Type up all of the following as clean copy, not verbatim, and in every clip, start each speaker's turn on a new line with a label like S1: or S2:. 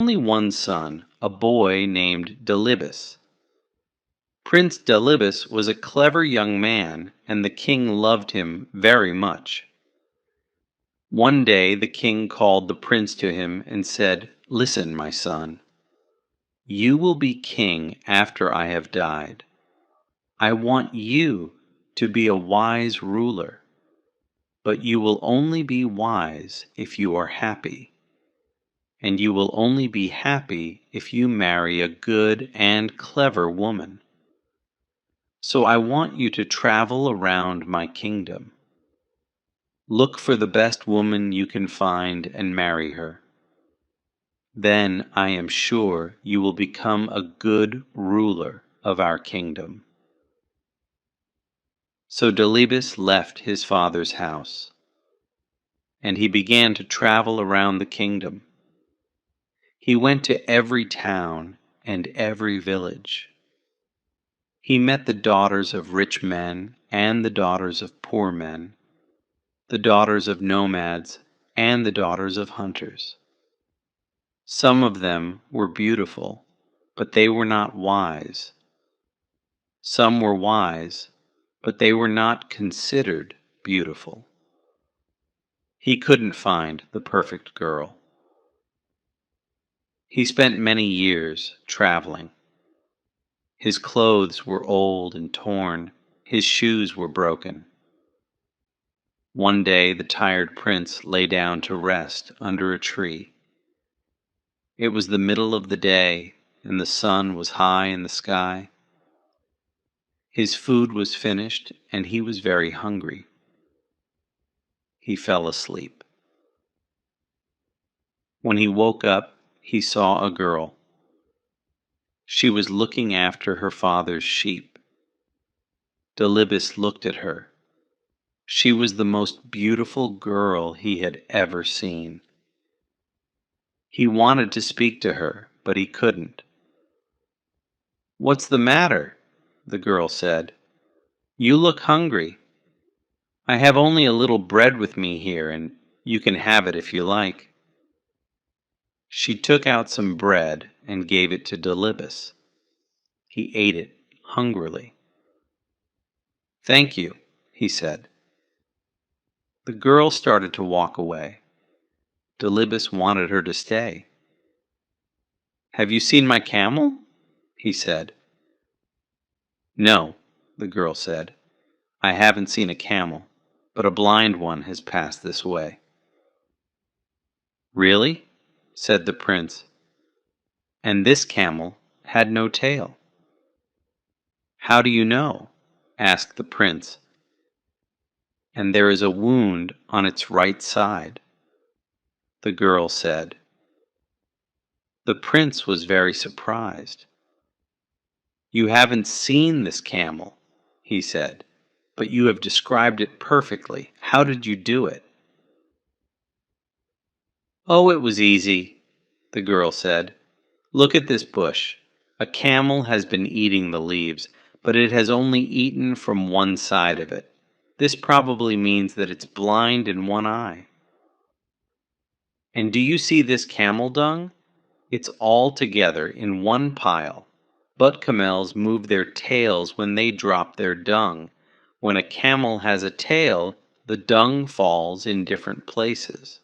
S1: Only one son, a boy named Delibes. Prince Delibes was a clever young man, and the king loved him very much. One day the king called the prince to him and said, "Listen, my son, you will be king after I have died. I want you to be a wise ruler, but you will only be wise if you are happy. And you will only be happy if you marry a good and clever woman. So I want you to travel around my kingdom. Look for the best woman you can find and marry her. Then I am sure you will become a good ruler of our kingdom." So Delibes left his father's house, and he began to travel around the kingdom. He went to every town and every village. He met the daughters of rich men and the daughters of poor men, the daughters of nomads and the daughters of hunters. Some of them were beautiful, but they were not wise. Some were wise, but they were not considered beautiful. He couldn't find the perfect girl. He spent many years traveling. His clothes were old and torn. His shoes were broken. One day the tired prince lay down to rest under a tree. It was the middle of the day, and the sun was high in the sky. His food was finished, and he was very hungry. He fell asleep. When he woke up, he saw a girl. She was looking after her father's sheep. Delibes looked at her. She was the most beautiful girl he had ever seen. He wanted to speak to her, but he couldn't. "What's the matter?" the girl said. "You look hungry. I have only a little bread with me here, and you can have it if you like." She took out some bread and gave it to Delibes. He ate it hungrily. "Thank you," he said. The girl started to walk away. Delibes wanted her to stay. "Have you seen my camel?" he said. "No," the girl said. "I haven't seen a camel, but a blind one has passed this way." "Really?" said the prince. "And this camel had no tail." "How do you know?" asked the prince. "And there is a wound on its right side," the girl said. The prince was very surprised. "You haven't seen this camel," he said, "but you have described it perfectly. How did you do it?" "Oh, it was easy," the girl said. "Look at this bush. A camel has been eating the leaves, but it has only eaten from one side of it. This probably means that it's blind in one eye. And do you see this camel dung? It's all together in one pile. But camels move their tails when they drop their dung. When a camel has a tail, the dung falls in different places."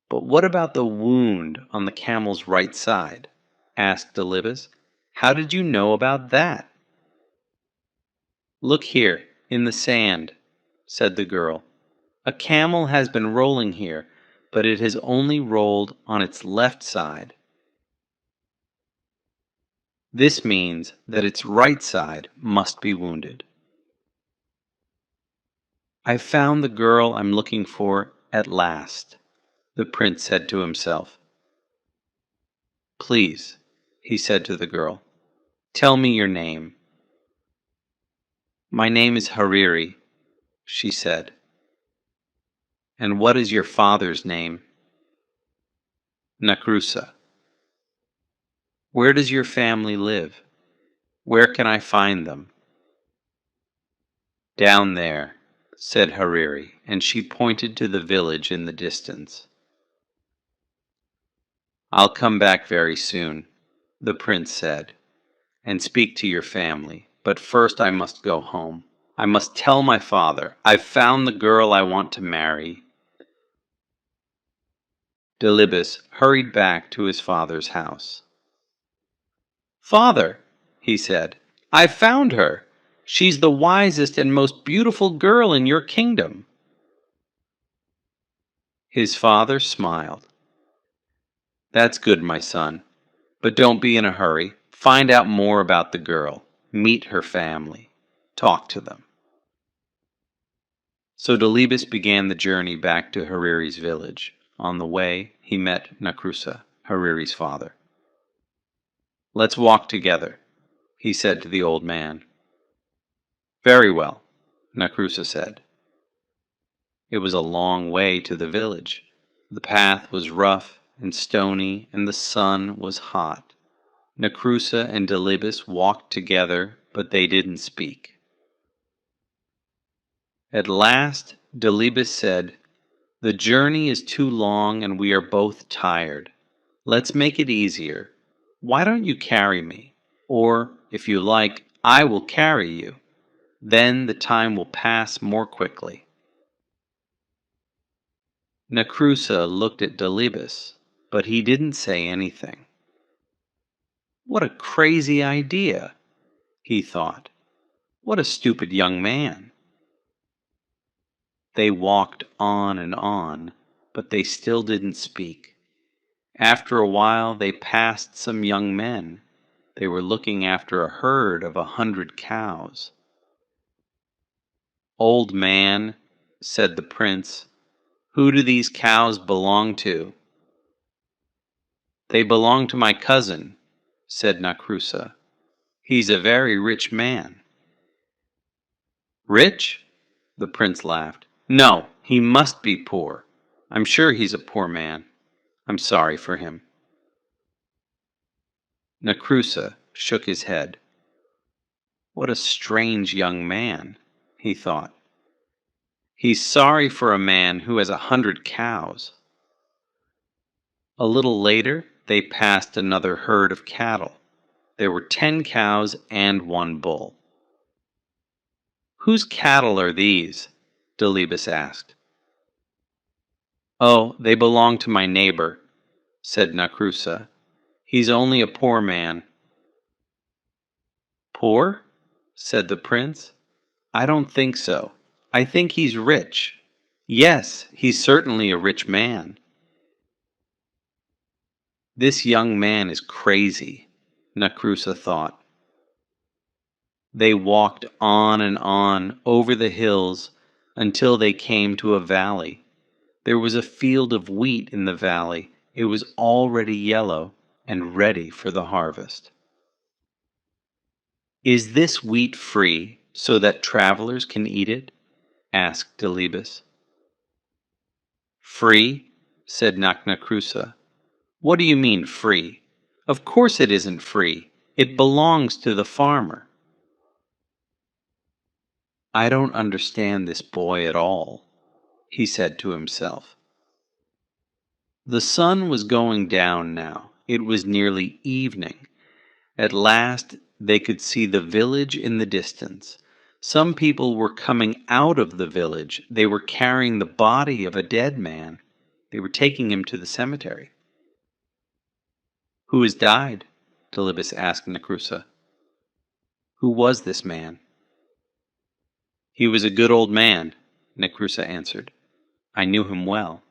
S1: "But what about the wound on the camel's right side?" asked Delibes. "How did you know about that?" "Look here, in the sand," said the girl. "A camel has been rolling here, but it has only rolled on its left side. This means that its right side must be wounded." "I've found the girl I'm looking for at last," the prince said to himself. "Please," he said to the girl, "tell me your name." "My name is Hariri," she said. "And what is your father's name?" "Nakrusa." "Where does your family live? Where can I find them?" "Down there," said Hariri, and she pointed to the village in the distance. I'll come back very soon, the prince said, and speak to your family. But first I must go home. I must tell my father I've found the girl I want to marry. Delibes hurried back to his father's house. Father, he said, I've found her. She's the wisest and most beautiful girl in your kingdom. His father smiled. That's good, my son. But don't be in a hurry. Find out more about the girl. Meet her family. Talk to them. So Delibes began the journey back to Hariri's village. On the way, he met Nakrusa, Hariri's father. Let's walk together, he said to the old man. Very well, Nakrusa said. It was a long way to the village. The path was rough and stony, and the sun was hot. Nakrusa and Delibes walked together, but they didn't speak. At last, Delibes said, The journey is too long and we are both tired. Let's make it easier. Why don't you carry me? Or, if you like, I will carry you. Then the time will pass more quickly. Nakrusa looked at Delibes, but he didn't say anything. What a crazy idea, he thought. What a stupid young man. They walked on, but they still didn't speak. After a while they passed some young men. They were looking after a herd of 100 cows. Old man, said the prince, who do these cows belong to? They belong to my cousin, said Nakrusa. He's a very rich man. Rich? The prince laughed. No, he must be poor. I'm sure he's a poor man. I'm sorry for him. Nakrusa shook his head. What a strange young man, he thought. He's sorry for a man who has 100 cows. A little later, they passed another herd of cattle. There were 10 cows and 1 bull. Whose cattle are these? Delibes asked. Oh, they belong to my neighbor, said Nakrusa. He's only a poor man. Poor? Said the prince. I don't think so. I think he's rich. Yes, he's certainly a rich man. This young man is crazy, Nakrusa thought. They walked on over the hills until they came to a valley. There was a field of wheat in the valley. It was already yellow and ready for the harvest. Is this wheat free so that travelers can eat it? Asked Delibes. Free? Said Nakrusa. What do you mean free? Of course it isn't free. It belongs to the farmer. I don't understand this boy at all, he said to himself. The sun was going down now. It was nearly evening. At last they could see the village in the distance. Some people were coming out of the village. They were carrying the body of a dead man. They were taking him to the cemetery. Who has died? Delibes asked Nakrusa. Who was this man? He was a good old man, Nakrusa answered. I knew him well.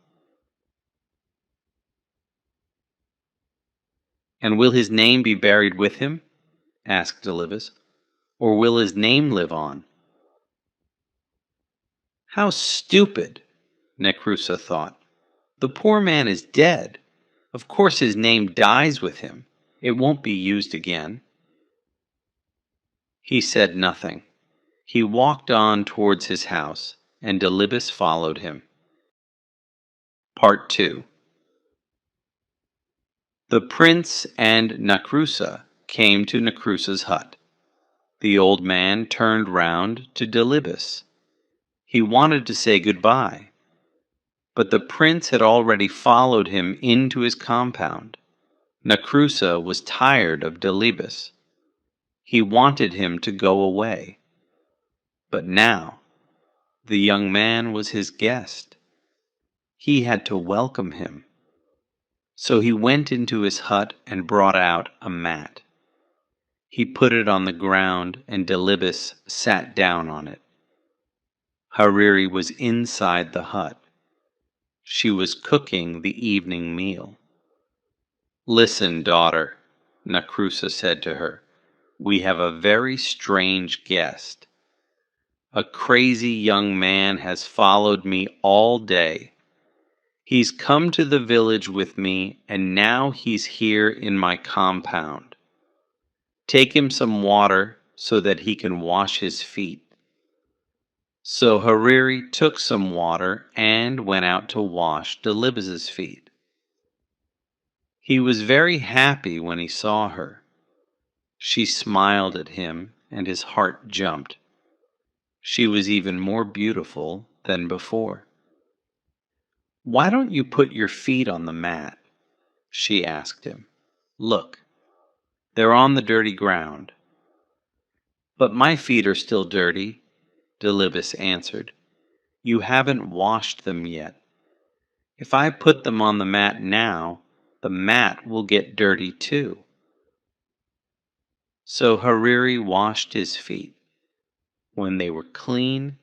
S1: And will his name be buried with him? Asked Delibes. Or will his name live on? How stupid, Nakrusa thought. The poor man is dead. Of course his name dies with him. It won't be used again. He said nothing. He walked on towards his house, and Delibes followed him. Part 2. The prince and Nakrusa came to Nakrusa's hut. The old man turned round to Delibes. He wanted to say goodbye, but the prince had already followed him into his compound. Nakrusa was tired of Delibes. He wanted him to go away. But now, the young man was his guest. He had to welcome him. So he went into his hut and brought out a mat. He put it on the ground, and Delibes sat down on it. Hariri was inside the hut. She was cooking the evening meal. "Listen, daughter," Nakrusa said to her. "We have a very strange guest. A crazy young man has followed me all day. He's come to the village with me, and now he's here in my compound. Take him some water so that he can wash his feet." So Hariri took some water and went out to wash Delibes's feet. He was very happy when he saw her. She smiled at him, and his heart jumped. She was even more beautiful than before. "Why don't you put your feet on the mat?" she asked him. "Look, they're on the dirty ground." "But my feet are still dirty," Delibes answered. "You haven't washed them yet. If I put them on the mat now, the mat will get dirty too." So Hariri washed his feet. When they were clean,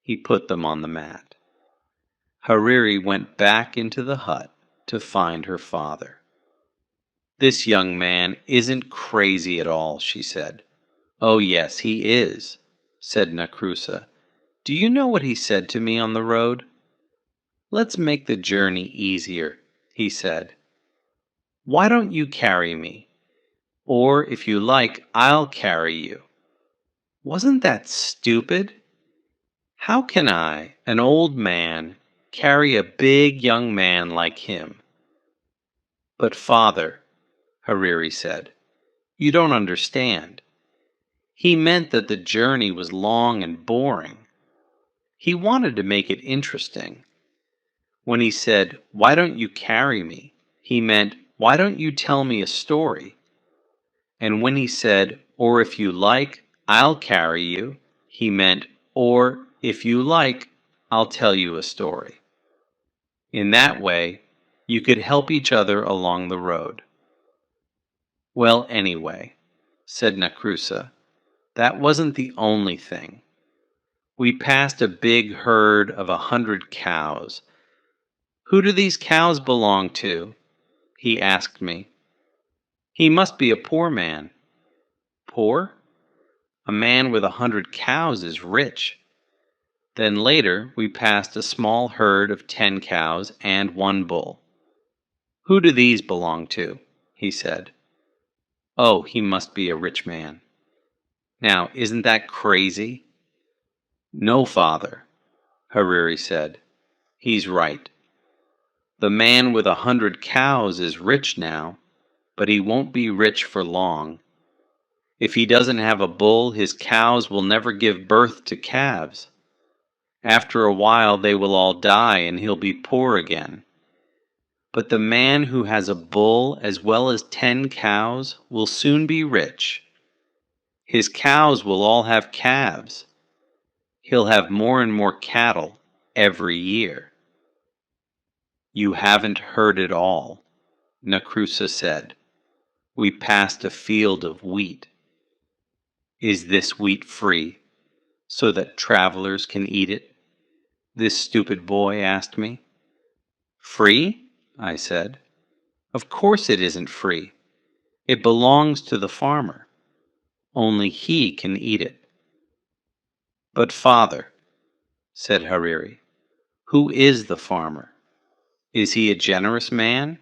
S1: he put them on the mat. Hariri went back into the hut to find her father. "This young man isn't crazy at all," she said. "Oh yes, he is," said Nakrusa. "Do you know what he said to me on the road?" "Let's make the journey easier," he said. "Why don't you carry me? Or, if you like, I'll carry you." Wasn't that stupid? How can I, an old man, carry a big young man like him? "But father," Hariri said, "you don't understand. He meant that the journey was long and boring. He wanted to make it interesting. When he said, 'Why don't you carry me?' he meant, 'Why don't you tell me a story?' And when he said, 'Or if you like, I'll carry you,' he meant, 'Or if you like, I'll tell you a story.' In that way, you could help each other along the road." "Well, anyway," said Nakrusa, "that wasn't the only thing. We passed a big herd of 100 cows. 'Who do these cows belong to?' he asked me. He must be a poor man." "Poor? A man with 100 cows is rich." Then later we passed a small herd of 10 cows and 1 bull. "Who do these belong to?" he said. "Oh, he must be a rich man." Now, isn't that crazy? "No, father," Hariri said. "He's right. The man with 100 cows is rich now, but he won't be rich for long. If he doesn't have a bull, his cows will never give birth to calves. After a while they will all die and he'll be poor again. But the man who has a bull as well as 10 cows will soon be rich. His cows will all have calves. He'll have more and more cattle every year." "You haven't heard it all," Nakrusa said. "We passed a field of wheat." "Is this wheat free, so that travelers can eat it?" this stupid boy asked me. "Free?" I said. "Of course it isn't free. It belongs to the farmer. Only he can eat it." "But father," said Hariri, "who is the farmer? Is he a generous man?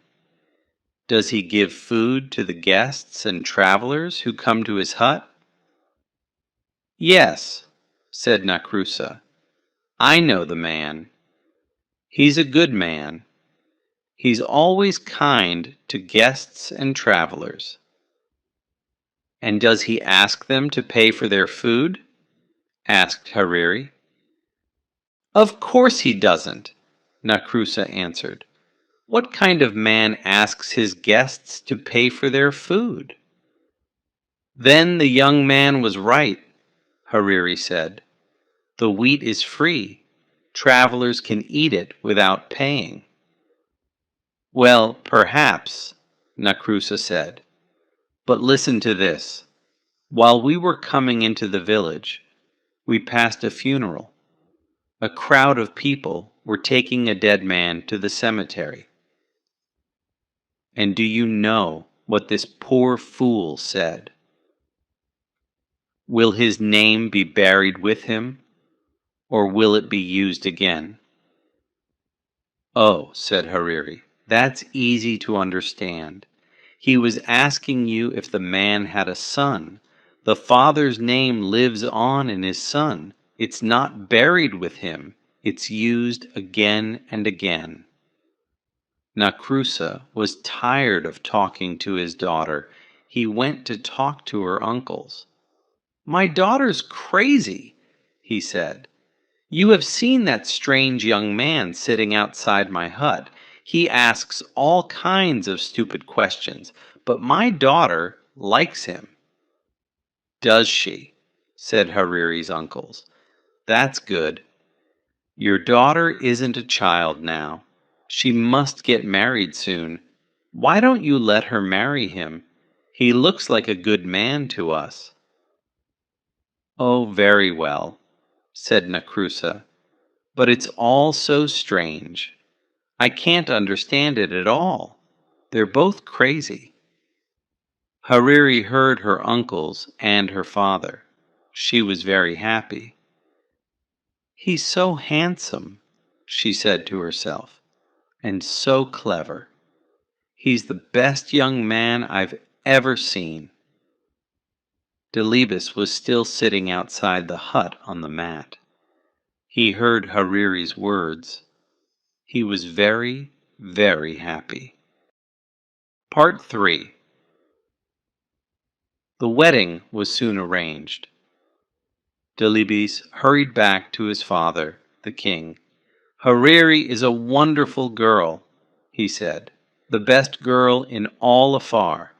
S1: Does he give food to the guests and travelers who come to his hut?" "Yes," said Nakrusa. "I know the man. He's a good man. He's always kind to guests and travelers." "And does he ask them to pay for their food?" asked Hariri. "Of course he doesn't," Nakrusa answered. What kind of man asks his guests to pay for their food? Then the young man was right, Hariri said. The wheat is free. Travelers can eat it without paying. Well, perhaps, Nakrusa said. But listen to this. While we were coming into the village, we passed a funeral. A crowd of people were taking a dead man to the cemetery. And do you know what this poor fool said? Will his name be buried with him, or will it be used again? Oh, said Hariri, that's easy to understand. He was asking you if the man had a son. The father's name lives on in his son. It's not buried with him. It's used again and again. Nakrusa was tired of talking to his daughter. He went to talk to her uncles. My daughter's crazy, he said. You have seen that strange young man sitting outside my hut. He asks all kinds of stupid questions, but my daughter likes him. Does she? Said Hariri's uncles. That's good. Your daughter isn't a child now. She must get married soon. Why don't you let her marry him? He looks like a good man to us. Oh, very well, said Nakrusa. But it's all so strange. I can't understand it at all. They're both crazy. Hariri heard her uncles and her father. She was very happy. He's so handsome, she said to herself, and so clever. He's the best young man I've ever seen. Delibes was still sitting outside the hut on the mat. He heard Hariri's words. He was very, very happy. Part 3. The wedding was soon arranged. Delibes hurried back to his father, the king. Hariri is a wonderful girl, he said, the best girl in all Afar.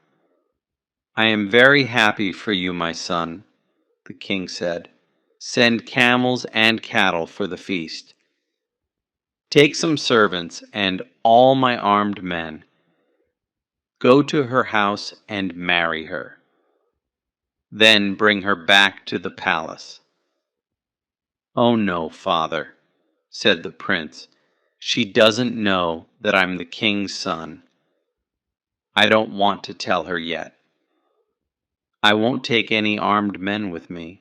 S1: I am very happy for you, my son, the king said. Send camels and cattle for the feast. Take some servants and all my armed men. Go to her house and marry her. Then bring her back to the palace. Oh no, father, said the prince. She doesn't know that I'm the king's son. I don't want to tell her yet. I won't take any armed men with me.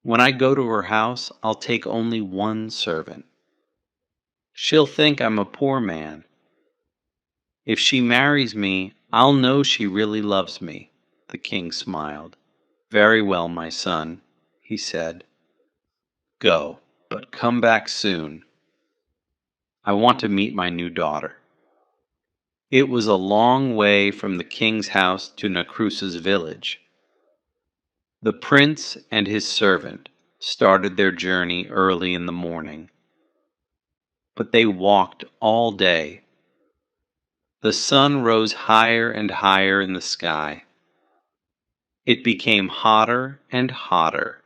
S1: When I go to her house, I'll take only one servant. She'll think I'm a poor man. If she marries me, I'll know she really loves me. The king smiled. Very well, my son, he said. Go, but come back soon. I want to meet my new daughter. It was a long way from the king's house to Nakrusa's village. The prince and his servant started their journey early in the morning, but they walked all day. The sun rose higher and higher in the sky. It became hotter and hotter.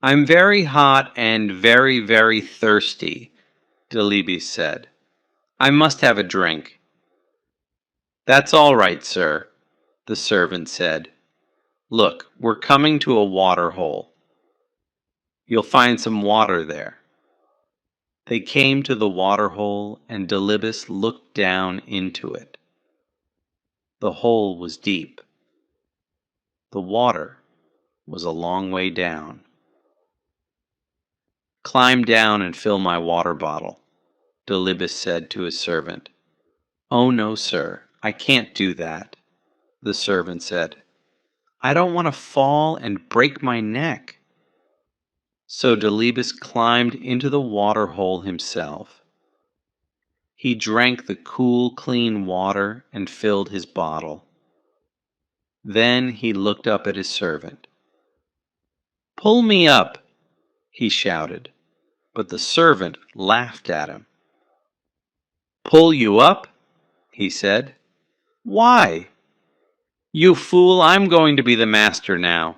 S1: I'm very hot and very, very thirsty, Delibes said. I must have a drink. That's all right, sir, the servant said. Look, we're coming to a water hole. You'll find some water there. They came to the water hole, and Delibes looked down into it. The hole was deep. The water was a long way down. Climb down and fill my water bottle, Delibes said to his servant. Oh no, sir, I can't do that, the servant said. I don't want to fall and break my neck. So Delibes climbed into the water hole himself. He drank the cool, clean water and filled his bottle. Then he looked up at his servant. Pull me up, he shouted, but the servant laughed at him. Pull you up? He said. Why? You fool, I'm going to be the master now.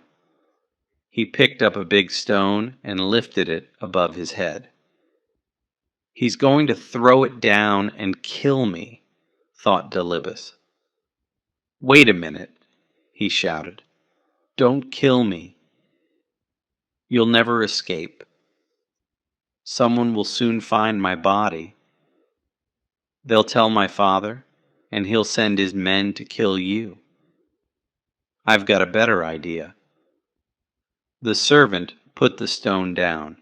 S1: He picked up a big stone and lifted it above his head. He's going to throw it down and kill me, thought Delibes. Wait a minute, he shouted. Don't kill me. You'll never escape. Someone will soon find my body. They'll tell my father, and he'll send his men to kill you. I've got a better idea. The servant put the stone down.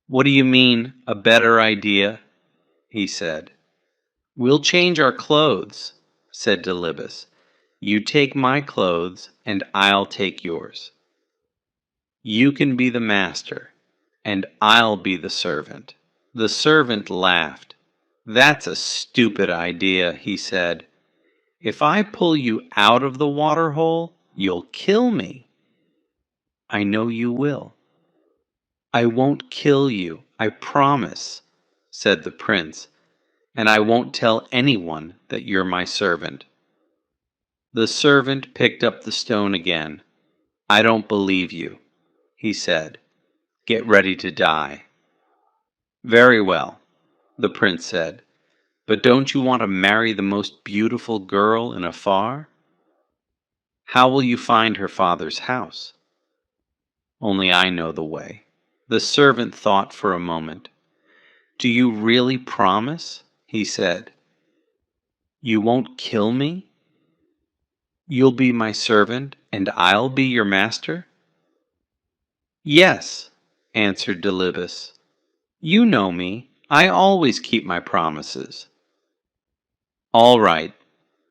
S1: What do you mean, a better idea? He said. We'll change our clothes, said Delibes. You take my clothes, and I'll take yours. You can be the master, and I'll be the servant. The servant laughed. That's a stupid idea, he said. If I pull you out of the water hole, you'll kill me. I know you will. I won't kill you, I promise, said the prince, and I won't tell anyone that you're my servant. The servant picked up the stone again. I don't believe you, he said. Get ready to die. Very well, the prince said, but don't you want to marry the most beautiful girl in Afar? How will you find her father's house? Only I know the way. The servant thought for a moment. Do you really promise? He said. You won't kill me? You'll be my servant, and I'll be your master? Yes, answered Delibes. You know me. I always keep my promises. All right,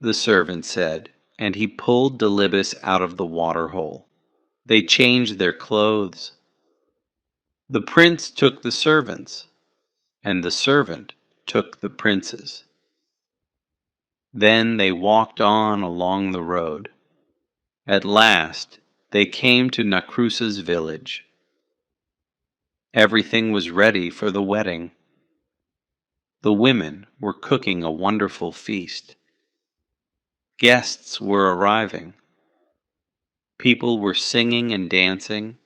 S1: the servant said, and he pulled Delibes out of the water hole. They changed their clothes. The prince took the servants, and the servant took the prince's. Then they walked on along the road. At last they came to Nacrusa's village. Everything was ready for the wedding. The women were cooking a wonderful feast. Guests were arriving. People were singing and dancing.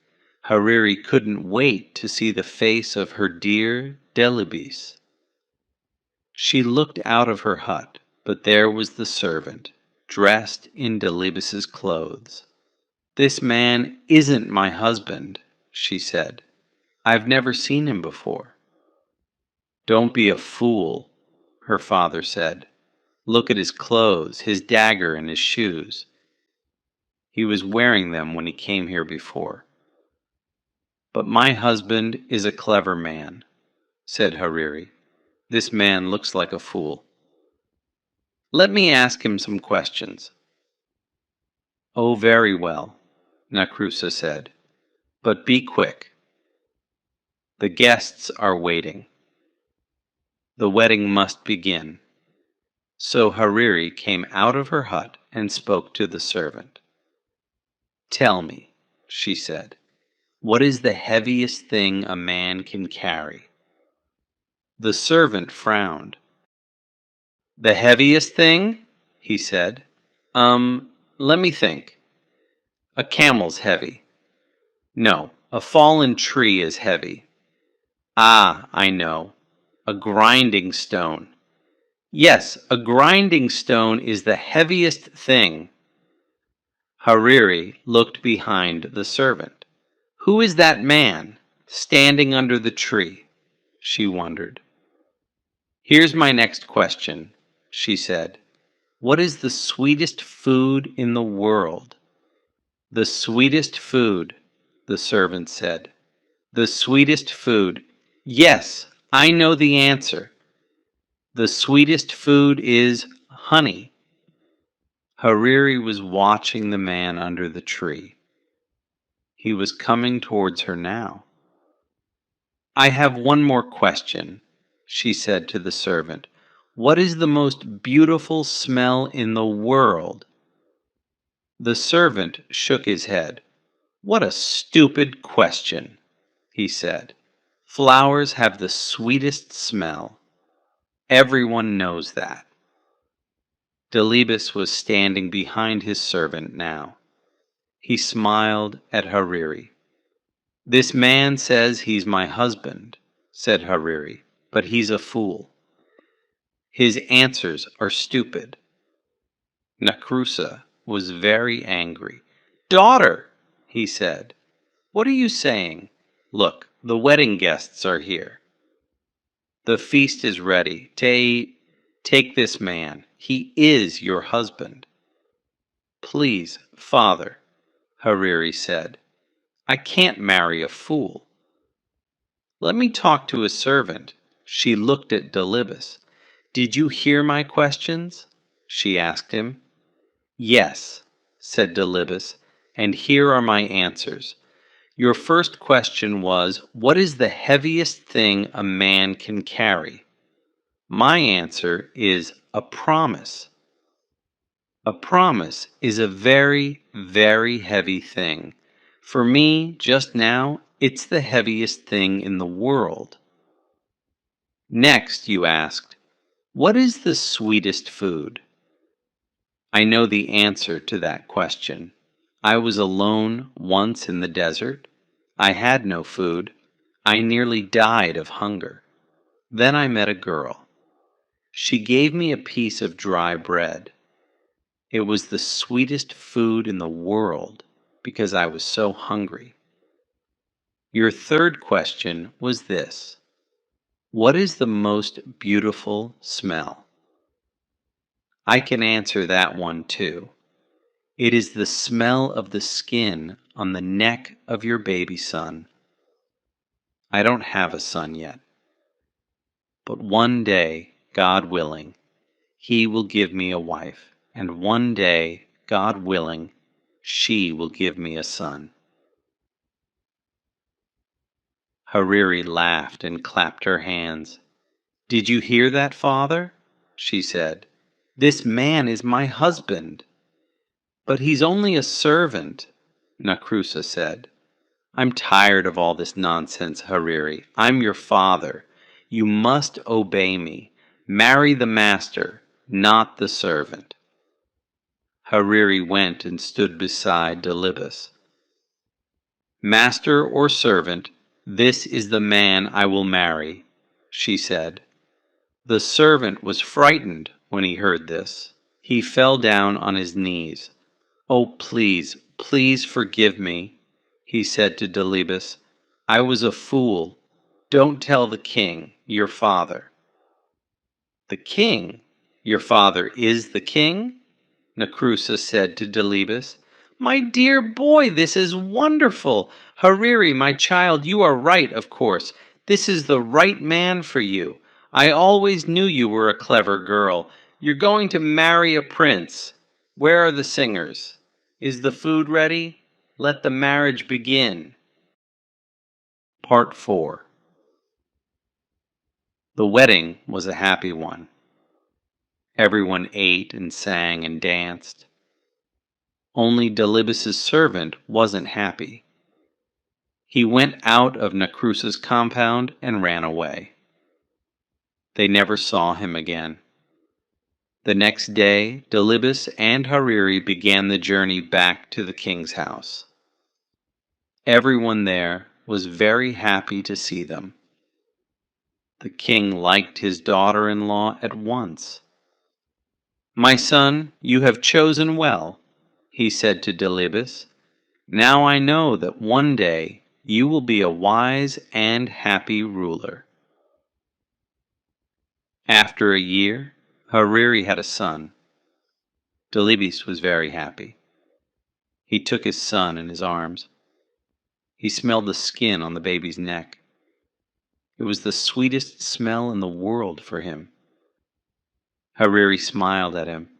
S1: Hariri couldn't wait to see the face of her dear Delibes. She looked out of her hut, but there was the servant, dressed in Delibes's clothes. This man isn't my husband, she said. I've never seen him before. Don't be a fool, her father said. Look at his clothes, his dagger, and his shoes. He was wearing them when he came here before. But my husband is a clever man, said Hariri. This man looks like a fool. Let me ask him some questions. Oh, very well, Nacrusa said, but be quick. The guests are waiting. The wedding must begin. So Hariri came out of her hut and spoke to the servant. Tell me, she said, what is the heaviest thing a man can carry? The servant frowned. The heaviest thing? He said. Let me think. A camel's heavy. No, a fallen tree is heavy. Ah, I know. A grinding stone. Yes, a grinding stone is the heaviest thing. Hariri looked behind the servant. Who is that man standing under the tree? She wondered. Here's my next question, she said. What is the sweetest food in the world? The sweetest food, the servant said. The sweetest food. Yes, I know the answer. The sweetest food is honey. Hariri was watching the man under the tree. He was coming towards her now. I have one more question, she said to the servant. What is the most beautiful smell in the world? The servant shook his head. What a stupid question, he said. Flowers have the sweetest smell. Everyone knows that. Delibes was standing behind his servant now. He smiled at Hariri. "This man says he's my husband," said Hariri, "but he's a fool. His answers are stupid." Nakrusa was very angry. "Daughter," he said, "what are you saying? Look, the wedding guests are here. The feast is ready. Take this man. He is your husband." "Please, father," Hariri said, "I can't marry a fool." "Let me talk to a servant." She looked at Delibes. "Did you hear my questions?" she asked him. "Yes," said Delibes, "and here are my answers. Your first question was, what is the heaviest thing a man can carry? My answer is a promise. A promise is a very, very heavy thing. For me, just now, it's the heaviest thing in the world." Next, you asked, what is the sweetest food? I know the answer to that question. I was alone once in the desert. I had no food. I nearly died of hunger. Then I met a girl. She gave me a piece of dry bread. It was the sweetest food in the world because I was so hungry. Your third question was this: what is the most beautiful smell? I can answer that one too. It is the smell of the skin on the neck of your baby son. I don't have a son yet, but one day, God willing, he will give me a wife, and one day, God willing, she will give me a son. Hariri laughed and clapped her hands. "Did you hear that, father?" she said. "This man is my husband." "But he's only a servant," Nakrusa said. "I'm tired of all this nonsense, Hariri. I'm your father. You must obey me. Marry the master, not the servant." Hariri went and stood beside Delibes. "Master or servant, this is the man I will marry," she said. The servant was frightened when he heard this. He fell down on his knees. "Oh, please, please forgive me," he said to Delibes. "I was a fool. Don't tell the king, your father." "The king? Your father is the king?" Nakrusa said to Delibes. "My dear boy, this is wonderful! Hariri, my child, you are right, of course. This is the right man for you. I always knew you were a clever girl. You're going to marry a prince. Where are the singers? Is the food ready? Let the marriage begin." Part 4. The wedding was a happy one. Everyone ate and sang and danced. Only Delibes' servant wasn't happy. He went out of Nakrusa's compound and ran away. They never saw him again. The next day, Delibes and Hariri began the journey back to the king's house. Everyone there was very happy to see them. The king liked his daughter-in-law at once. "My son, you have chosen well," he said to Delibes. "Now I know that one day you will be a wise and happy ruler." After a year, Hariri had a son. Delibes was very happy. He took his son in his arms. He smelled the skin on the baby's neck. It was the sweetest smell in the world for him. Hariri smiled at him.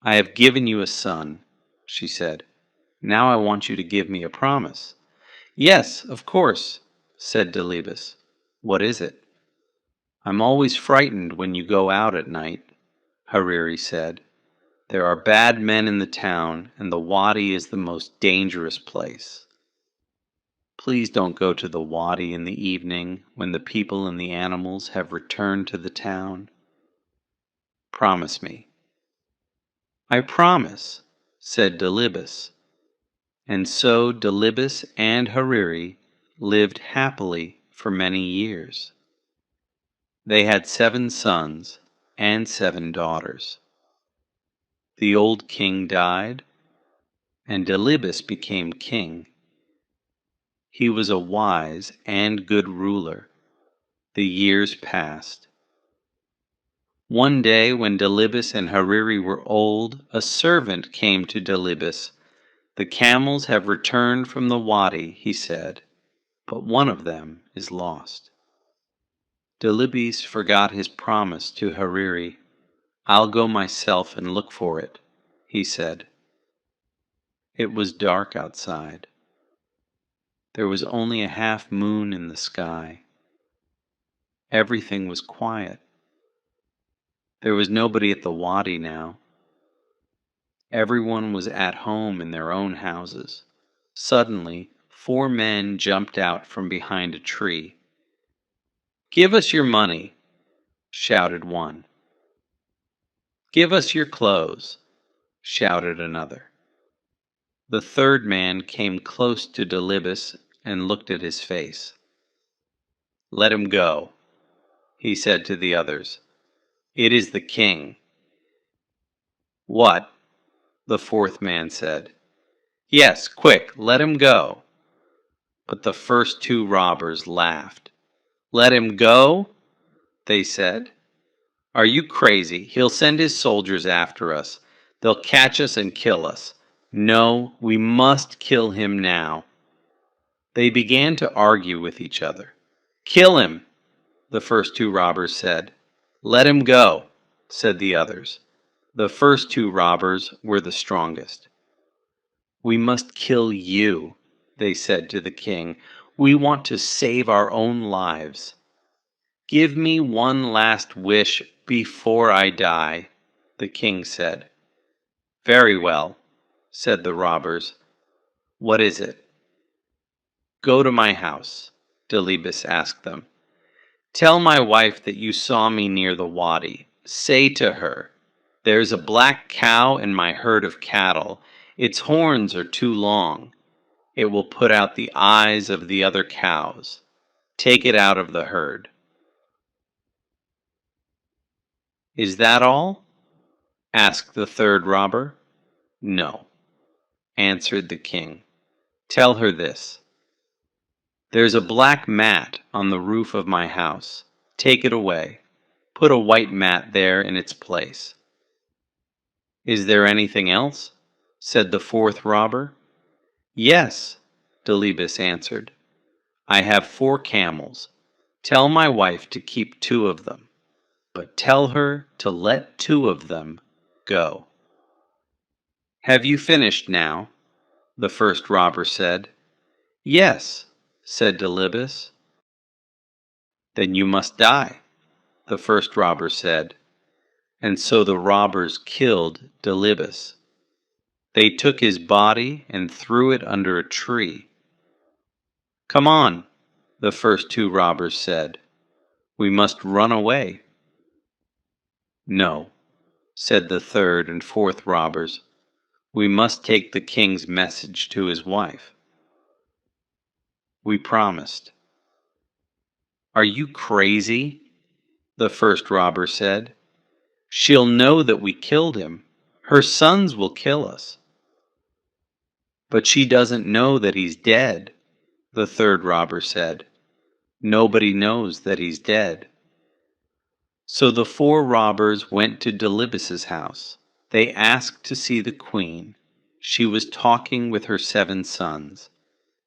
S1: "I have given you a son," she said. "Now I want you to give me a promise." "Yes, of course," said Delibes. "What is it?" "I'm always frightened when you go out at night," Hariri said. "There are bad men in the town, and the wadi is the most dangerous place." Please don't go to the wadi in the evening when the people and the animals have returned to the town. Promise me." "I promise," said Delibes. And so Delibes and Hariri lived happily for many years. They had 7 sons and 7 daughters. The old king died, and Delibes became king. He was a wise and good ruler. The years passed. One day when Delibes and Hariri were old, a servant came to Delibes. "The camels have returned from the wadi," he said, "but one of them is lost." Delibes forgot his promise to Hariri. "I'll go myself and look for it," he said. It was dark outside. There was only a half moon in the sky. Everything was quiet. There was nobody at the wadi now. Everyone was at home in their own houses. Suddenly, 4 men jumped out from behind a tree. "Give us your money," shouted one. "Give us your clothes," shouted another. The third man came close to Delibes and looked at his face. "Let him go," he said to the others. "It is the king." "What?" the fourth man said. "Yes, quick, let him go." But the first 2 robbers laughed. "Let him go?" they said. "Are you crazy? He'll send his soldiers after us. They'll catch us and kill us. No, we must kill him now." They began to argue with each other. "Kill him," the first 2 robbers said. "Let him go," said the others. The first 2 robbers were the strongest. "We must kill you," they said to the king. "We want to save our own lives." "Give me one last wish before I die," the king said. "Very well," said the robbers. "What is it?" "Go to my house," Delibes asked them. "Tell my wife that you saw me near the wadi. Say to her, 'There's a black cow in my herd of cattle. Its horns are too long. It will put out the eyes of the other cows. Take it out of the herd.'" "Is that all?" asked the third robber. "No," answered the king. "Tell her this. There's a black mat on the roof of my house. Take it away. Put a white mat there in its place." "Is there anything else?" said the fourth robber. "Yes," Delibes answered. "I have 4 camels. Tell my wife to keep 2 of them, but tell her to let 2 of them go." "Have you finished now?" the first robber said. "Yes," said Delibes. "Then you must die," the first robber said. And so the robbers killed Delibes. They took his body and threw it under a tree. "Come on," the first 2 robbers said. "We must run away." "No," said the third and fourth robbers. "We must take the king's message to his wife." "We promised." "Are you crazy?" the first robber said. "She'll know that we killed him. Her sons will kill us." "But she doesn't know that he's dead," the third robber said. "Nobody knows that he's dead." So the 4 robbers went to Delibes's house. They asked to see the queen. She was talking with her 7 sons.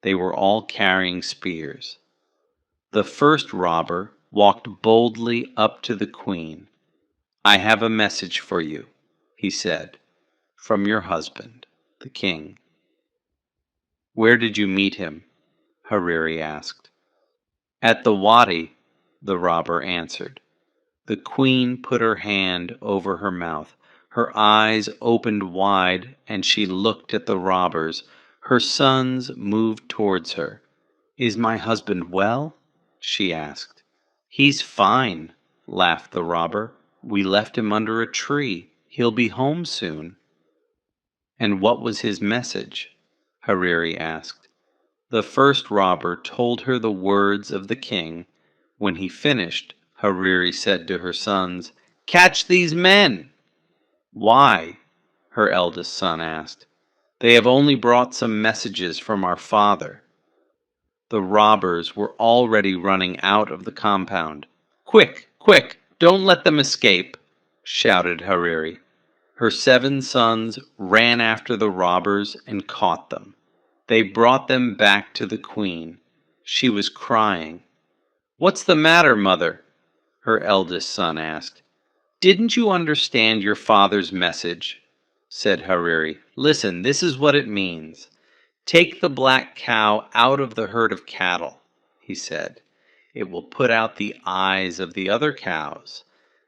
S1: They were all carrying spears. The first robber walked boldly up to the queen. "I have a message for you," he said, "from your husband, the king." "Where did you meet him?" Hariri asked. "At the wadi," the robber answered. The queen put her hand over her mouth. Her eyes opened wide, and she looked at the robbers. Her sons moved towards her. "Is my husband well?" she asked. "He's fine," laughed the robber. "We left him under a tree. He'll be home soon." "And what was his message?" Hariri asked. The first robber told her the words of the king. When he finished, Hariri said to her sons, "Catch these men!" "Why?" her eldest son asked. "They have only brought some messages from our father." The robbers were already running out of the compound. "Quick, quick! Don't let them escape!" shouted Hariri. Her 7 sons ran after the robbers and caught them. They brought them back to the queen. She was crying. "What's the matter, mother?" her eldest son asked. "Didn't you understand your father's message?" said Hariri. "Listen, this is what it means. Take the black cow out of the herd of cattle," he said. "It will put out the eyes of the other cows.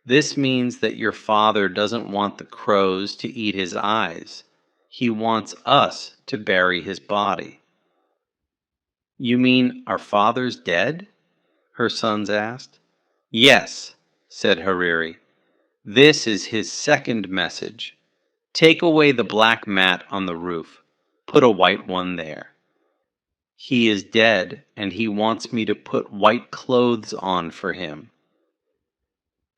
S1: This means that your father doesn't want the crows to eat his eyes. He wants us to bury his body." "You mean our father's dead?" her sons asked. "Yes," said Hariri. "This is his second message. Take away the black mat on the roof. Put a white one there. He is dead, and he wants me to put white clothes on for him."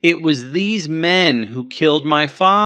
S1: "It was these men who killed my father!"